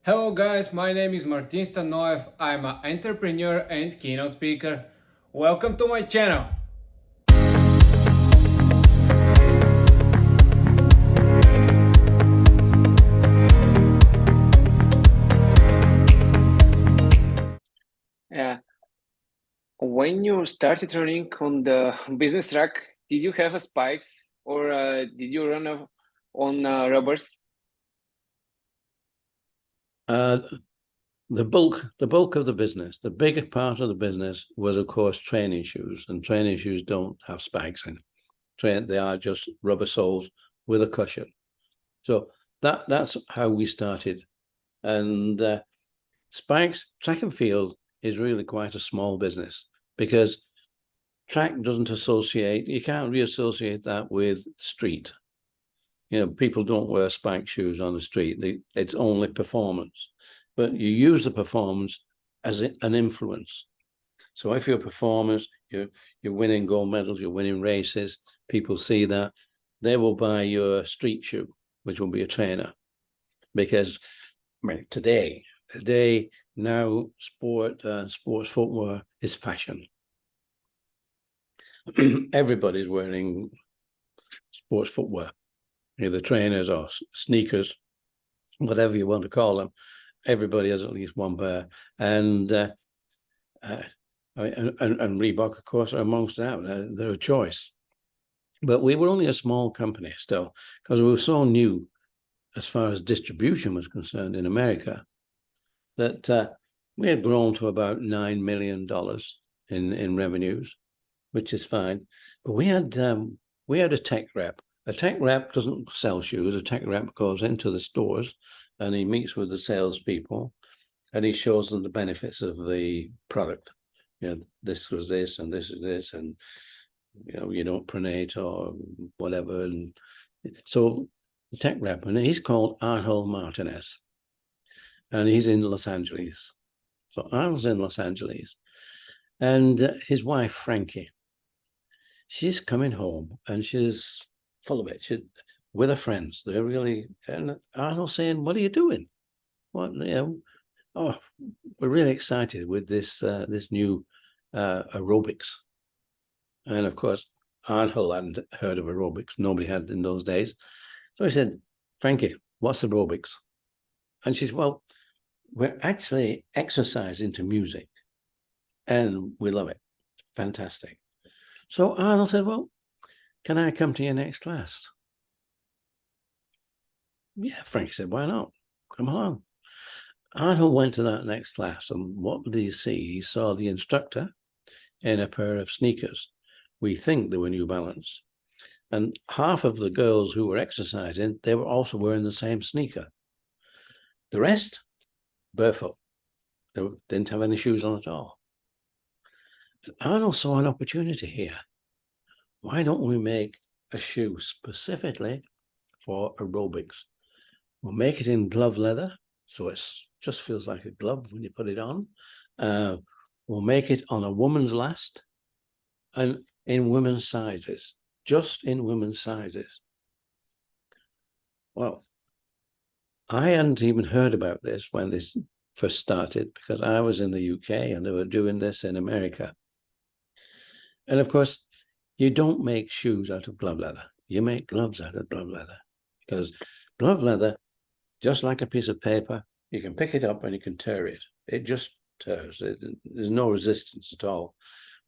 Hello guys, my name is Martin Stanoev. I'm an entrepreneur and keynote speaker. Welcome to my channel. Yeah. When you started running on the business track, did you have a spikes or did you run on rubbers? Uh, the bulk of the business, the bigger part of the business was, of course, training shoes, and training shoes don't have spikes in. They are just rubber soles with a cushion. So that's how we started. And spikes, track and field is really quite a small business because track doesn't associate. You can't reassociate that with street. People don't wear spike shoes on the street. It's only performance, but you use the performance as an influence. So if you're a performance, you're winning gold medals, you're winning races, people see that, they will buy your street shoe, which will be a trainer. Because today now sports footwear is fashion. Everybody's wearing sports footwear, either trainers or sneakers, whatever you want to call them. Everybody has at least one pair, and Reebok, of course, are amongst that. They're a choice. But we were only a small company still because we were so new as far as distribution was concerned in America that we had grown to about $9 million in revenues, which is fine. But we had a tech rep. A tech rep doesn't sell shoes. A tech rep goes into the stores and he meets with the salespeople and he shows them the benefits of the product. This was this and this is this, and you don't pronate or whatever. And so the tech rep, and he's called Arnold Martinez, and he's in Los Angeles. So Arnold's in Los Angeles, and his wife Frankie, she's coming home and she's full of it. With her friends. They're really, and Arnold's saying, "What are you doing? What, oh, we're really excited with this new aerobics." And of course, Arnold hadn't heard of aerobics. Nobody had in those days. So I said, "Frankie, what's aerobics?" And she said, "Well, we're actually exercising to music and we love it. Fantastic." So Arnold said, "Well, can I come to your next class?" Yeah, Frankie said, "Why not? Come along." Arnold went to that next class, and what did he see? He saw the instructor in a pair of sneakers. We think they were New Balance. And half of the girls who were exercising, they were also wearing the same sneaker. The rest, barefoot. They didn't have any shoes on at all. And Arnold saw an opportunity here. Why don't we make a shoe specifically for aerobics? We'll make it in glove leather, so it just feels like a glove when you put it on. We'll make it on a woman's last and in women's sizes, just in women's sizes. Well, I hadn't even heard about this when this first started because I was in the UK and they were doing this in America. And of course, you don't make shoes out of glove leather. You make gloves out of glove leather because glove leather, just like a piece of paper, you can pick it up and you can tear it. It just tears. There's no resistance at all.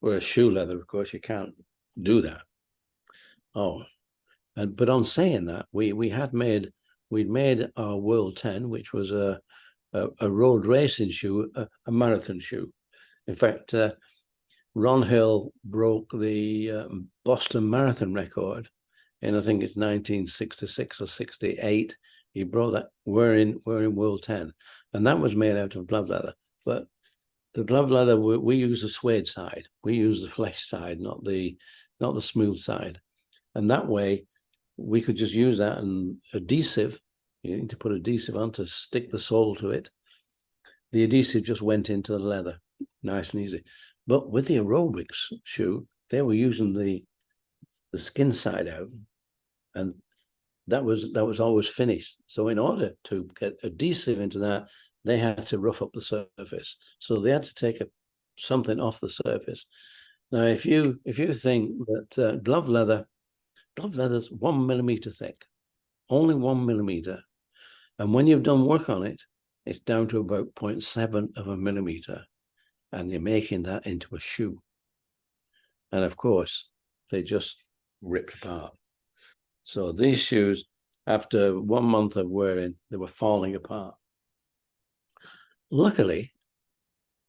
Whereas shoe leather, of course, you can't do that. Oh, but on saying that, we'd made our World 10, which was a road racing shoe, a marathon shoe. In fact, Ron Hill broke the Boston Marathon record in, I think it's 1966 or 68. He broke that. We're in World 10, and that was made out of glove leather. But the glove leather, we use the suede side. We use the flesh side, not the smooth side. And that way, we could just use that and adhesive. You need to put adhesive on to stick the sole to it. The adhesive just went into the leather, nice and easy. But with the aerobics shoe, they were using the skin side out, and that was always finished. So in order to get adhesive into that, they had to rough up the surface. So they had to take something off the surface. Now, if you think that glove leather's 1 millimeter thick, only 1 millimeter, and when you've done work on it, it's down to about 0.7 of a millimeter, and you're making that into a shoe. And of course, they just ripped apart. So these shoes, after 1 month of wearing, they were falling apart. Luckily,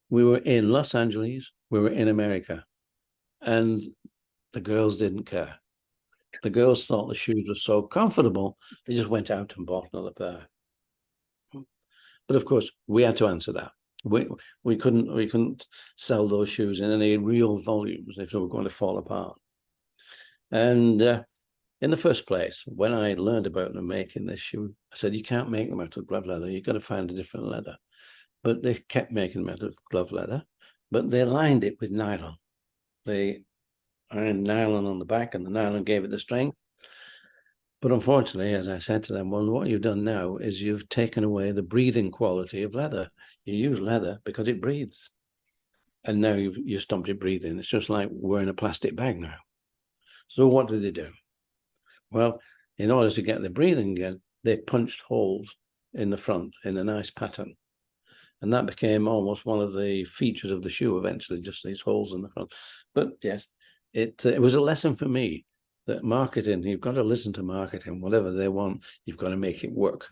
we were in Los Angeles, we were in America, and the girls didn't care. The girls thought the shoes were so comfortable, they just went out and bought another pair. But of course, we had to answer that. We couldn't sell those shoes in any real volumes if they were going to fall apart. And in the first place, when I learned about them making this shoe, I said, you can't make them out of glove leather. You've got to find a different leather. But they kept making them out of glove leather, but they lined it with nylon. They ironed nylon on the back, and the nylon gave it the strength. But unfortunately, as I said to them, well, what you've done now is you've taken away the breathing quality of leather. You use leather because it breathes. And now you've stopped it breathing. It's just like wearing a plastic bag now. So what did they do? Well, in order to get the breathing again, they punched holes in the front in a nice pattern. And that became almost one of the features of the shoe eventually, just these holes in the front. But yes, it was a lesson for me that marketing, you've got to listen to marketing. Whatever they want, you've got to make it work.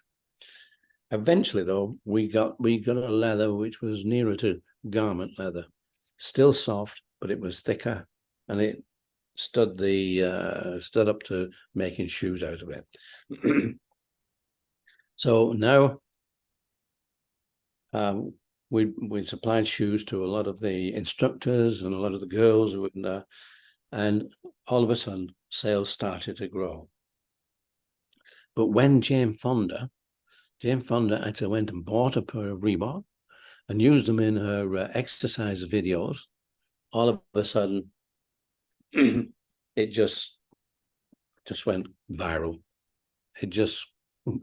Eventually, though, we got a leather which was nearer to garment leather, still soft, but it was thicker, and it stood up to making shoes out of it. So now we supplied shoes to a lot of the instructors and a lot of the girls, and all of a sudden sales started to grow. But when Jane Fonda actually went and bought a pair of Reebok and used them in her exercise videos, all of a sudden it just went viral. It just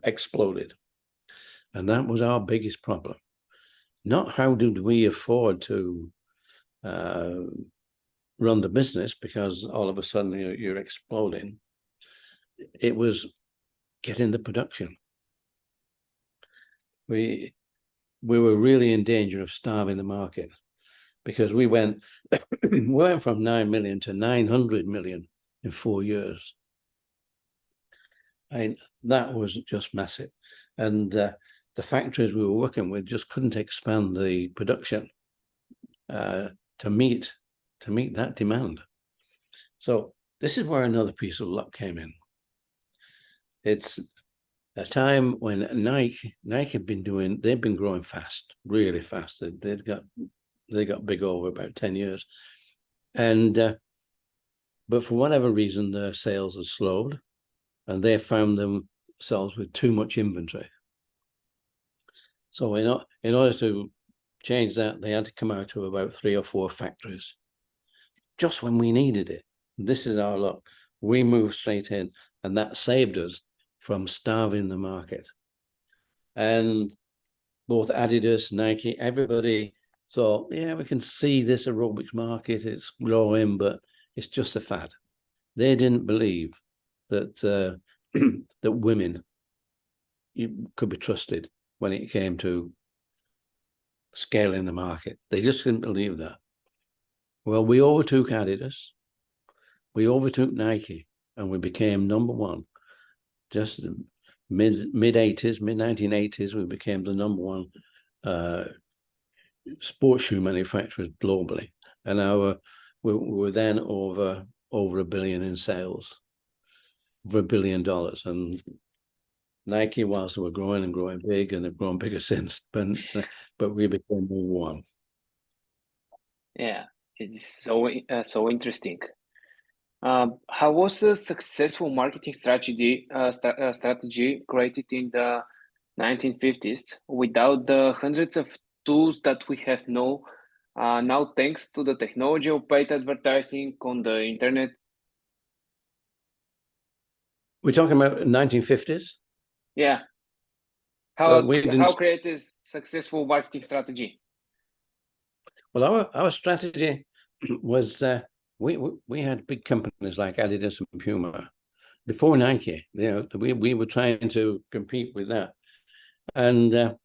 exploded. And that was our biggest problem. Not how did we afford to run the business, because all of a sudden you're exploding. It was getting the production. We were really in danger of starving the market, because we went from 9 million to 900 million in 4 years. And that was just massive. And the factories we were working with just couldn't expand the production to meet that demand. So this is where another piece of luck came in. It's a time when Nike had been they've been growing fast, really fast. They got big over about 10 years. And but for whatever reason, their sales had slowed, and they found themselves with too much inventory. So in order to change that, they had to come out of about 3 or 4 factories just when we needed it. This is our luck. We moved straight in, and that saved us from starving the market. And both Adidas, Nike, everybody thought, yeah, we can see this aerobics market, it's growing, but it's just a fad. They didn't believe that that women could be trusted when it came to scaling the market. They just didn't believe that. Well, we overtook Adidas, we overtook Nike, and we became number one. Just mid-80s, mid-1980s, we became the number one sports shoe manufacturers globally. And we were then over $1 billion in sales, over $1 billion. And Nike, whilst they were growing and growing big, and they've grown bigger since, but we became number one. Yeah, it's so interesting. How was a successful marketing strategy created in the 1950s without the hundreds of tools that we have now, thanks to the technology of paid advertising on the internet? We're talking about 1950s. Yeah. Well, we didn't. How create a successful marketing strategy? Well, our strategy was we had big companies like Adidas and Puma before Nike. We were trying to compete with that, and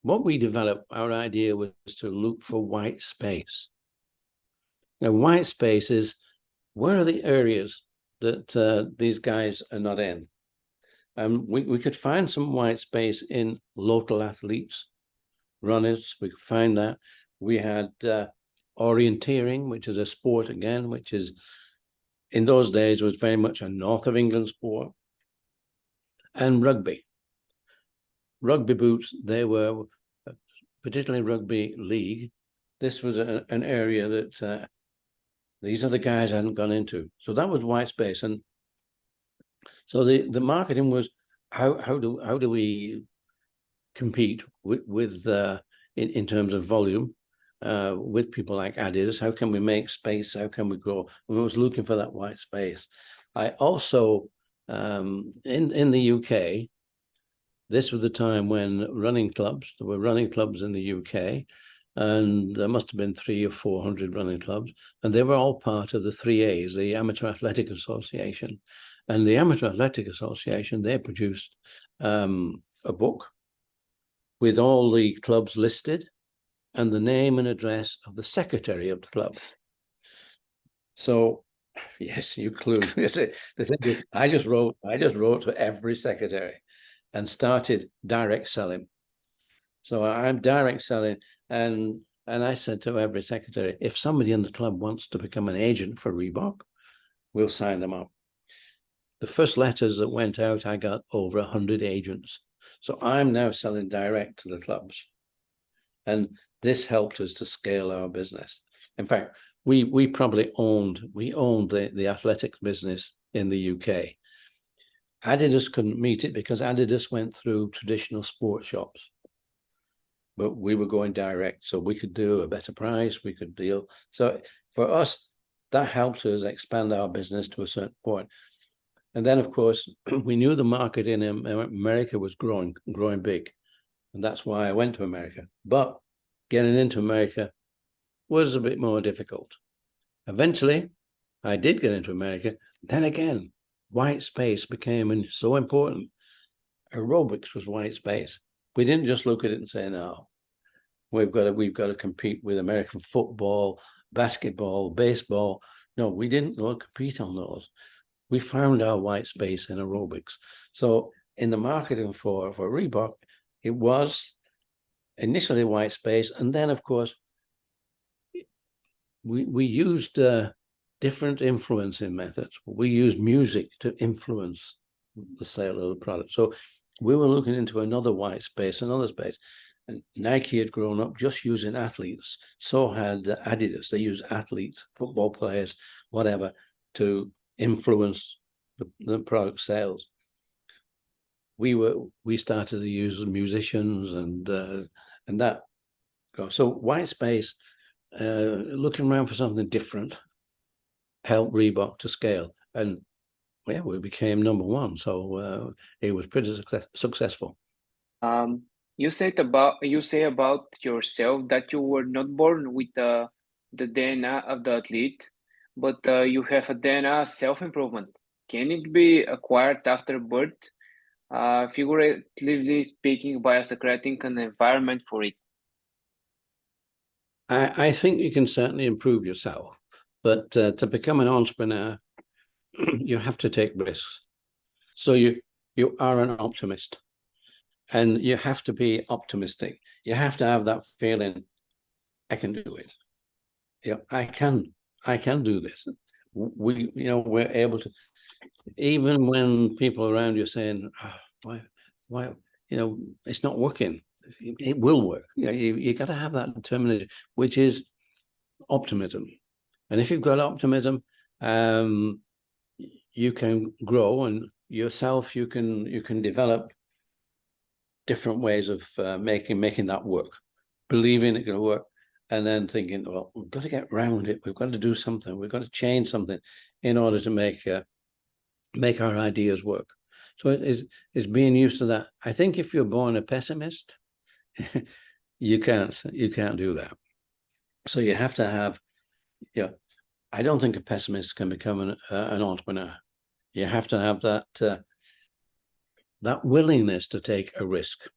what we developed, our idea was to look for white space. Now, white space is where are the areas that these guys are not in, and we could find some white space in local athletes, runners. We could find that. We had orienteering, which is a sport again, which is in those days was very much a north of England sport, and rugby. Rugby boots, they were particularly rugby league. This was an area that these other guys hadn't gone into. So that was white space. And so the marketing was how do we compete with in terms of volume with people like Adidas? How can we make space? How can we grow? We was looking for that white space. I also in the UK, this was the time when there were running clubs in the UK, and there must have been 300 or 400 running clubs, and they were all part of the 3As, the Amateur Athletic Association. And the Amateur Athletic Association, they produced a book with all the clubs listed and the name and address of the secretary of the club. So, yes, you clue. I just wrote to every secretary and started direct selling. So I'm direct selling, and I said to every secretary, if somebody in the club wants to become an agent for Reebok, we'll sign them up. The first letters that went out, I got over 100 agents. So I'm now selling direct to the clubs. And this helped us to scale our business. In fact, we probably owned the athletics business in the UK. Adidas couldn't meet it because Adidas went through traditional sports shops. But we were going direct, so we could do a better price, we could deal. So for us, that helped us expand our business to a certain point. And then, of course, we knew the market in America was growing big. And that's why I went to America. But getting into America was a bit more difficult. Eventually, I did get into America. Then again, white space became so important. Aerobics was white space. We didn't just look at it and say, no, we've got to compete with American football, basketball, baseball. No, we didn't compete on those. We found our white space in aerobics. So in the marketing for Reebok, it was initially white space. And then, of course, we used different influencing methods. We used music to influence the sale of the product. So we were looking into another white space, another space. And Nike had grown up just using athletes. So had Adidas. They use athletes, football players, whatever, to influence the product sales. We started to use musicians and that. So white space, looking around for something different, helped Reebok to scale, and yeah, we became number one. So it was pretty successful. You say about yourself that you were not born with the DNA of the athlete, but you have a DNA of self-improvement. Can it be acquired after birth? Figuratively speaking, by creating an environment for it. I think you can certainly improve yourself, but to become an entrepreneur, you have to take risks. So you are an optimist, and you have to be optimistic. You have to have that feeling, I can do it. Yeah, I can do this. We're able to, even when people around you are saying, oh, why, it's not working. It will work. You got to have that determination, which is optimism. And if you've got optimism, you can grow, and yourself, you can develop different ways of making that work, believing it's going to work, and then thinking, well, we've got to get around it. We've got to do something. We've got to change something in order to make our ideas work. So it's being used to that. I think if you're born a pessimist, you can't do that. So you have to have, I don't think a pessimist can become an entrepreneur. You have to have that willingness to take a risk.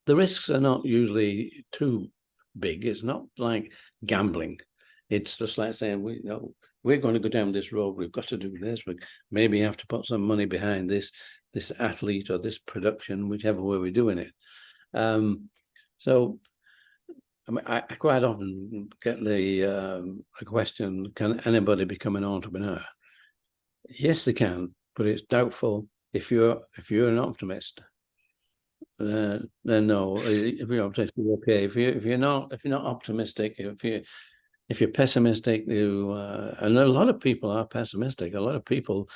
The risks are not usually too big. It's not like gambling. It's just like saying, we're going to go down this road. We've got to do this. We maybe have to put some money behind this athlete or this production, whichever way we're doing it. So I mean, I quite often get the question: can anybody become an entrepreneur? Yes, they can, but it's doubtful if you're an optimist. Then no. If you're optimistic, okay. If you're not optimistic, if you're pessimistic, and a lot of people are pessimistic. A lot of people,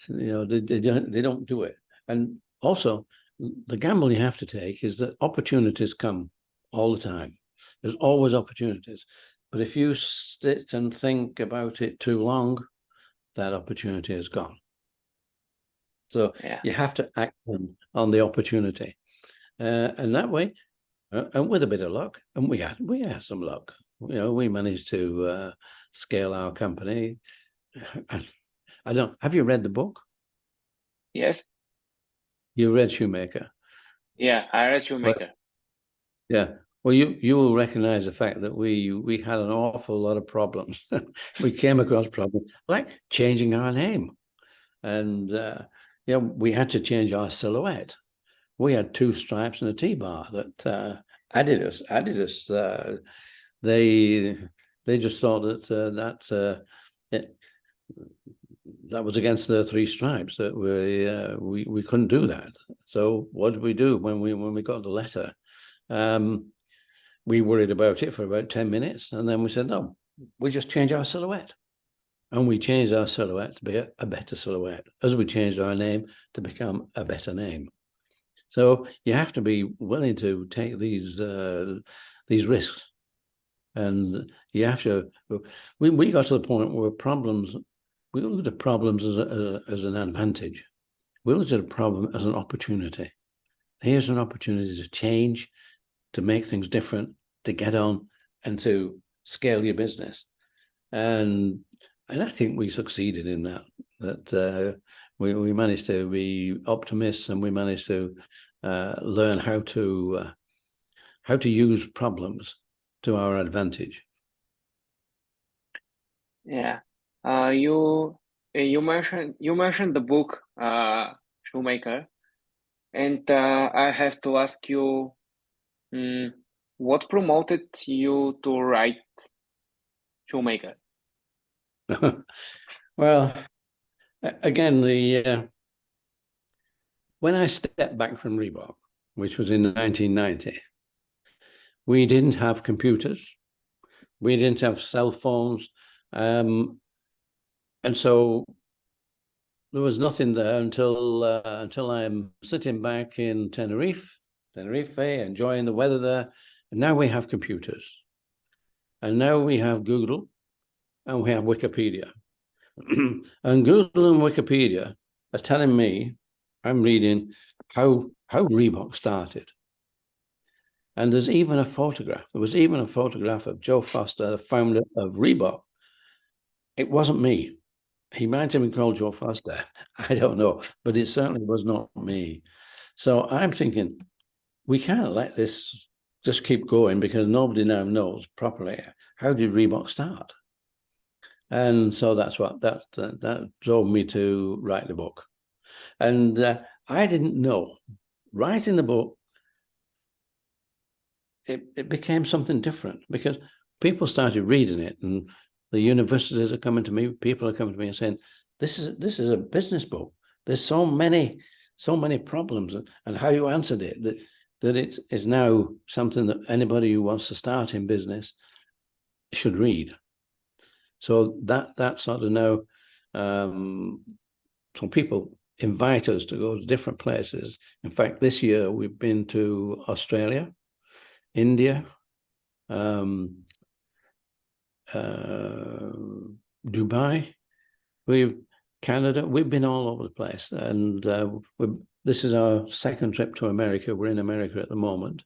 they don't do it. And also, the gamble you have to take is that opportunities come all the time. There's always opportunities. But if you sit and think about it too long, that opportunity is gone. So you have to act on the opportunity. And that way, and with a bit of luck, and we had some luck. We managed to scale our company. Have you read the book? Yes. You read Shoemaker? Yeah, I read Shoemaker. Yeah. Well, you will recognize the fact that we had an awful lot of problems. We came across problems like changing our name, and we had to change our silhouette. We had 2 stripes and a T-bar that Adidas. They just thought that that was against the 3 stripes, that we couldn't do that. So what did we do when we got the letter? We worried about it for about 10 minutes, and then we said, no, we just change our silhouette. And we changed our silhouette to be a better silhouette, as we changed our name to become a better name. So you have to be willing to take these risks, and you have to. We got to the point where we looked at problems as an advantage. We looked at a problem as an opportunity. Here's an opportunity to change, to make things different, to get on, and to scale your business. And I think we succeeded in that. That we managed to be optimists, and we managed to learn how to use problems to our advantage. Yeah. You mentioned the book Shoemaker, and I have to ask you, what promoted you to write Shoemaker? Well, again, when I stepped back from Reebok, which was in 1990, we didn't have computers, we didn't have cell phones, and so there was nothing there until I'm sitting back in Tenerife, enjoying the weather there. And now we have computers, and now we have Google, and we have Wikipedia. And Google and Wikipedia are telling me, I'm reading how Reebok started. And there's even a photograph. There was even a photograph of Joe Foster, the founder of Reebok. It wasn't me. He might have been called Joe Foster. I don't know, but it certainly was not me. So I'm thinking, we can't let this just keep going, because nobody now knows properly, how did Reebok start? And so that's what that drove me to write the book. And I didn't know, writing the book, it became something different, because people started reading it, and the universities are coming to me, people are coming to me and saying, this is a business book. There's so many problems, and how you answered it, that it is now something that anybody who wants to start in business should read. So that sort of now, some people invite us to go to different places. In fact, this year we've been to Australia, India, Dubai. We've Canada. We've been all over the place, and this is our second trip to America. We're in America at the moment,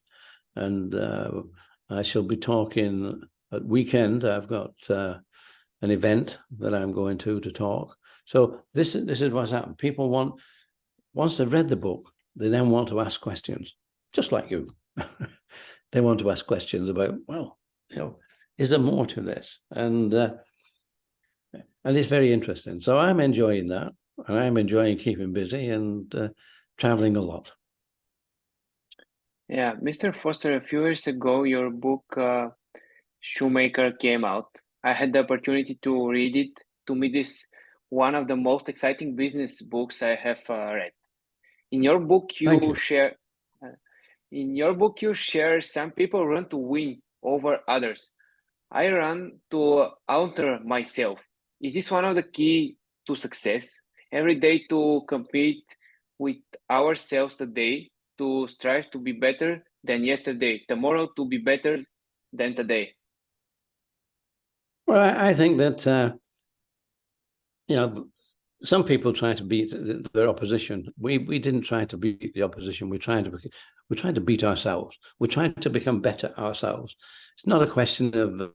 and I shall be talking at weekend. I've got an event that I'm going to talk. So this is what's happened. People once they've read the book, they then want to ask questions, just like you. They want to ask questions about, well, is there more to this? And it's very interesting. So I'm enjoying that, and I'm enjoying keeping busy and traveling a lot. Yeah, Mr. Foster, a few years ago, your book Shoemaker came out. I had the opportunity to read it. To me, this one of the most exciting business books I have read. In your book, Thank you you. share. In your book, you share some people run to win over others. I run to alter myself. Is this one of the key to success? Every day to compete with ourselves today, to strive to be better than yesterday, tomorrow to be better than today. Well, I think that some people try to beat their opposition. We didn't try to beat the opposition. We tried to beat ourselves. We tried to become better ourselves. It's not a question of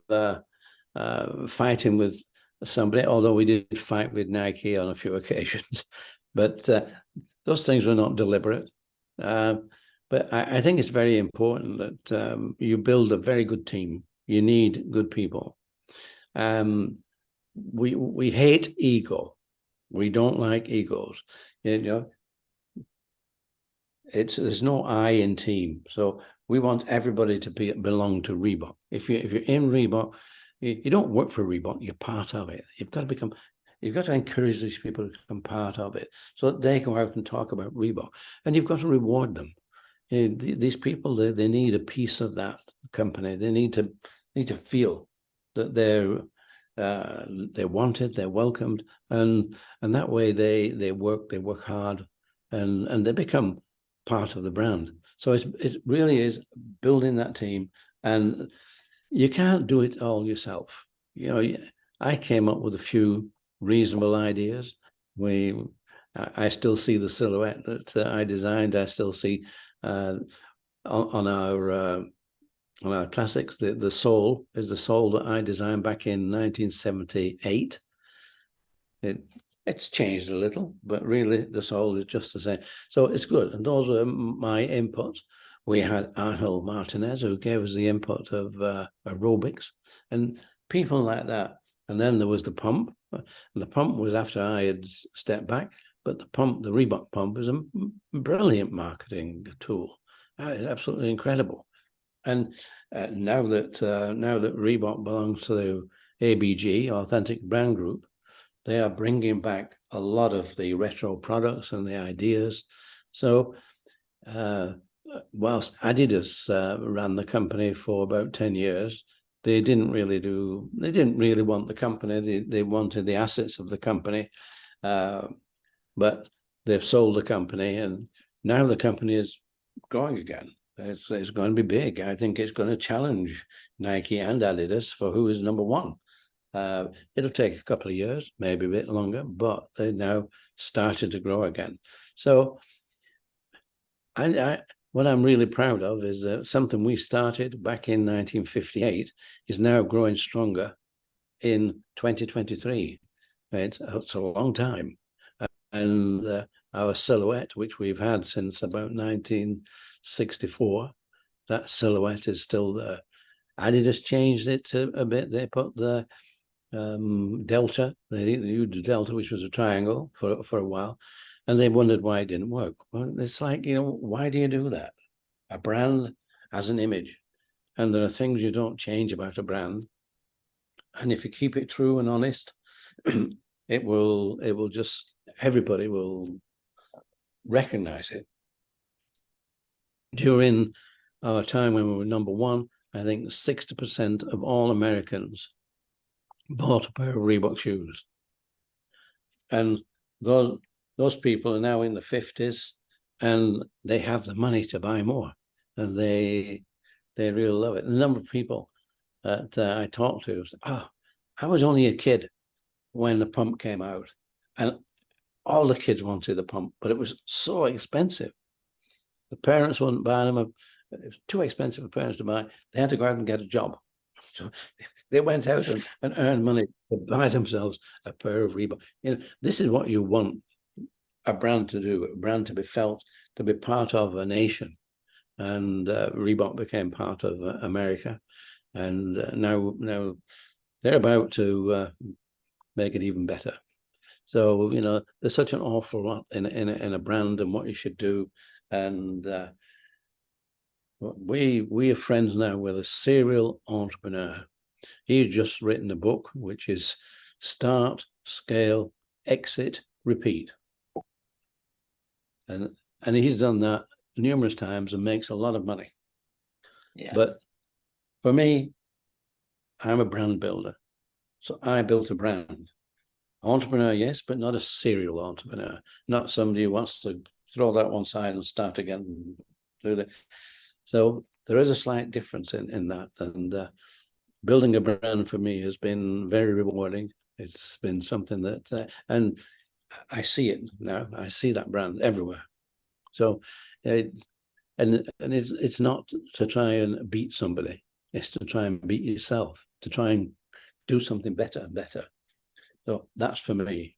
fighting with somebody, although we did fight with Nike on a few occasions, but those things were not deliberate. But I think it's very important that you build a very good team. You need good people. We hate ego. We don't like egos. There's no I in team. So we want everybody to belong to Reebok. If you're in Reebok, you don't work for Reebok. You're part of it. You've got to encourage these people to become part of it, so that they go out and talk about Reebok. And you've got to reward them. These people, they need a piece of that company. They need to feel that they're wanted, they're welcomed, and that way they work hard, and they become part of the brand. So it really is building that team, and you can't do it all yourself. I came up with a few reasonable ideas. I still see the silhouette that I designed. I still see on our classics, the sole is the sole that I designed back in 1978. It's changed a little, but really the sole is just the same. So it's good. And those are my inputs. We had Arnold Martinez, who gave us the input of aerobics and people like that. And then there was the pump. And the pump was after I had stepped back. But the Reebok pump, is a brilliant marketing tool. It's absolutely incredible. And now that Reebok belongs to the ABG, Authentic Brand Group, they are bringing back a lot of the retro products and the ideas. So whilst Adidas ran the company for about 10 years, they didn't really want the company. They wanted the assets of the company, but they've sold the company, and now the company is growing again. It's going to be big. I think it's going to challenge Nike and Adidas for who is number one. It'll take a couple of years, maybe a bit longer, but they now started to grow again. So what I'm really proud of is that something we started back in 1958 is now growing stronger in 2023. It's a long time. And our silhouette, which we've had since about 1964, that silhouette is still there. Adidas changed it a bit. They put the Delta, they used the Delta, which was a triangle for a while, and they wondered why it didn't work. Well, it's like, why do you do that? A brand has an image, and there are things you don't change about a brand. And if you keep it true and honest, it will just, everybody will recognize it. During our time when we were number one, I think 60% of all Americans bought a pair of Reebok shoes. And those people are now in the 50s, and they have the money to buy more, and they really love it. The number of people that I talked to say, I was only a kid when the pump came out, and all the kids wanted the pump, but it was so expensive. The parents wouldn't buy them. It was too expensive for parents to buy. They had to go out and get a job. So they went out and earned money to buy themselves a pair of Reebok. This is what you want a brand to do, a brand to be felt, to be part of a nation. And Reebok became part of America. And now they're about to make it even better. So, there's such an awful lot in a brand and what you should do. And we are friends now with a serial entrepreneur. He's just written a book, which is Start, Scale, Exit, Repeat. And he's done that numerous times and makes a lot of money. Yeah. But for me, I'm a brand builder. So I built a brand. Entrepreneur, yes, but not a serial entrepreneur. Not somebody who wants to throw that one side and start again and do that. So there is a slight difference in that. And building a brand for me has been very rewarding. It's been something that, and I see it now. I see that brand everywhere. So, and it's not to try and beat somebody. It's to try and beat yourself, to try and do something better and better. So that's for me.